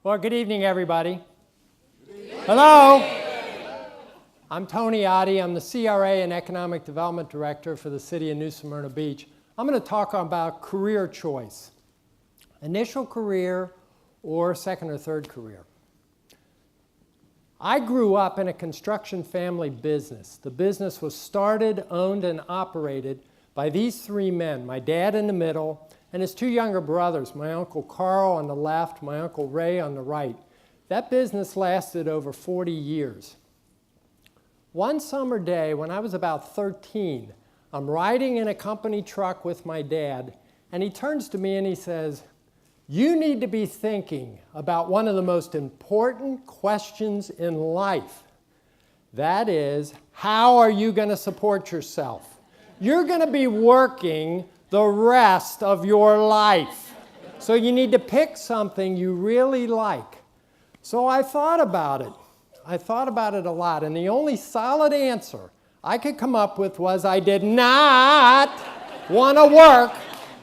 Well, good evening, everybody. Hello. I'm Tony Otte. I'm the CRA and Economic Development Director for the City of New Smyrna Beach. I'm going to talk about career choice. Initial career or second or third career. I grew up in a construction family business. The business was started, owned, and operated by these three men, my dad in the middle, and his two younger brothers, my Uncle Carl on the left, my Uncle Ray on the right. That business lasted over 40 years. One summer day when I was about 13, I'm riding in a company truck with my dad, and he turns to me and he says, "You need to be thinking about one of the most important questions in life. That is, how are you going to support yourself? You're going to be working the rest of your life. So you need to pick something you really like." So I thought about it. I thought about it a lot, and the only solid answer I could come up with was I did not want to work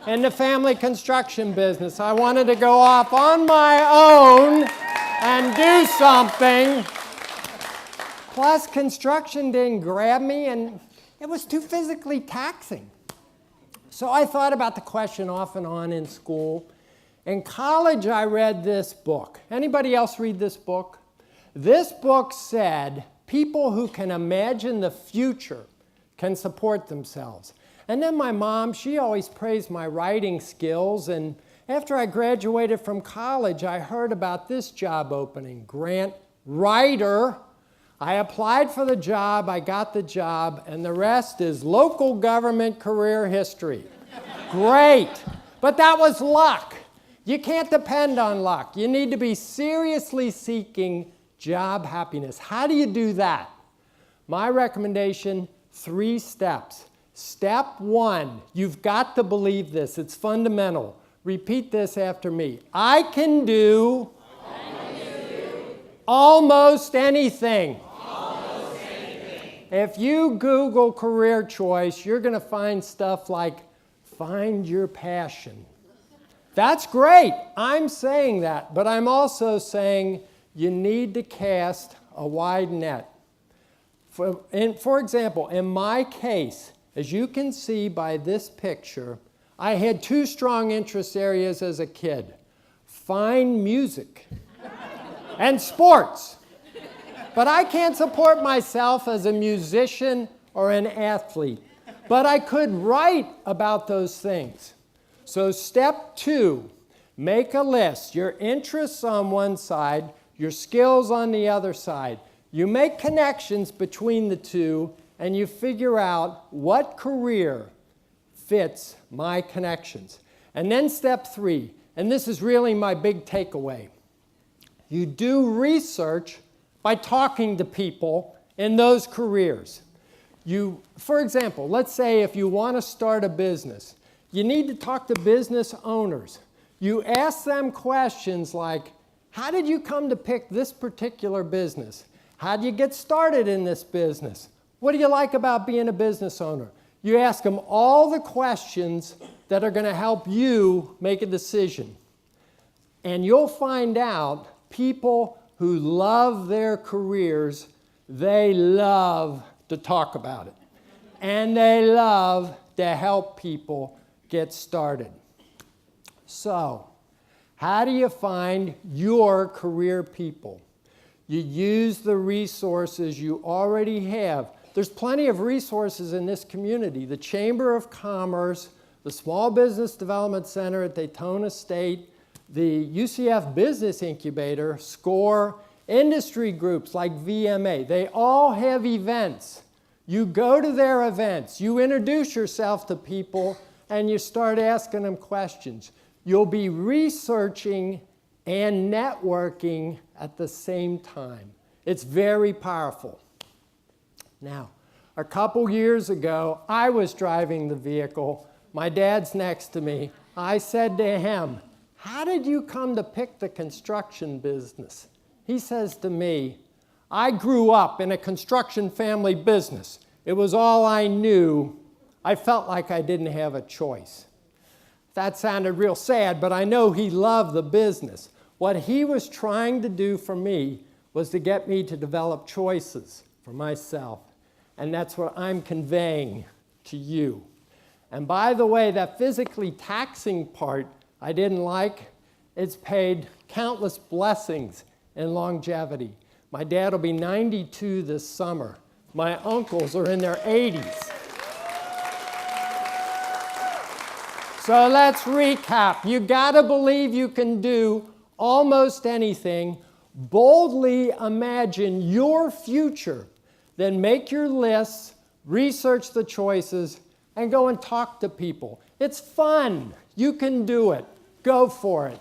in the family construction business. I wanted to go off on my own and do something. Plus, construction didn't grab me, and it was too physically taxing. So I thought about the question off and on in school. In college, I read this book. Anybody else read this book? This book said people who can imagine the future can support themselves. And then my mom, she always praised my writing skills. And after I graduated from college, I heard about this job opening, grant writer. I applied for the job, I got the job, and the rest is local government career history. Great. But that was luck. You can't depend on luck. You need to be seriously seeking job happiness. How do you do that? My recommendation, 3 steps. Step 1, you've got to believe this. It's fundamental. Repeat this after me. I can do almost anything. If you Google career choice, you're going to find stuff like find your passion. That's great. I'm saying that, but I'm also saying you need to cast a wide net. For example, in my case, as you can see by this picture, I had 2 strong interest areas as a kid: fine music and sports. But I can't support myself as a musician or an athlete. But I could write about those things. So step 2, make a list. Your interests on one side, your skills on the other side. You make connections between the two, and you figure out what career fits my connections. And then step 3, and this is really my big takeaway. You do research by talking to people in those careers. For example, let's say if you want to start a business, you need to talk to business owners. You ask them questions like, how did you come to pick this particular business? How did you get started in this business? What do you like about being a business owner? You ask them all the questions that are going to help you make a decision. And you'll find out people who love their careers, they love to talk about it. And they love to help people get started. So, how do you find your career people? You use the resources you already have. There's plenty of resources in this community. The Chamber of Commerce, the Small Business Development Center at Daytona State, the UCF Business Incubator, SCORE, industry groups like VMA, they all have events. You go to their events, you introduce yourself to people, and you start asking them questions. You'll be researching and networking at the same time. It's very powerful. Now, a couple years ago, I was driving the vehicle. My dad's next to me. I said to him, "How did you come to pick the construction business?" He says to me, "I grew up in a construction family business. It was all I knew. I felt like I didn't have a choice." That sounded real sad, but I know he loved the business. What he was trying to do for me was to get me to develop choices for myself. And that's what I'm conveying to you. And by the way, that physically taxing part I didn't like. It's paid countless blessings in longevity. My dad will be 92 this summer. My uncles are in their 80s. So let's recap. You gotta believe you can do almost anything. Boldly imagine your future. Then make your lists, research the choices, and go and talk to people. It's fun. You can do it. Go for it.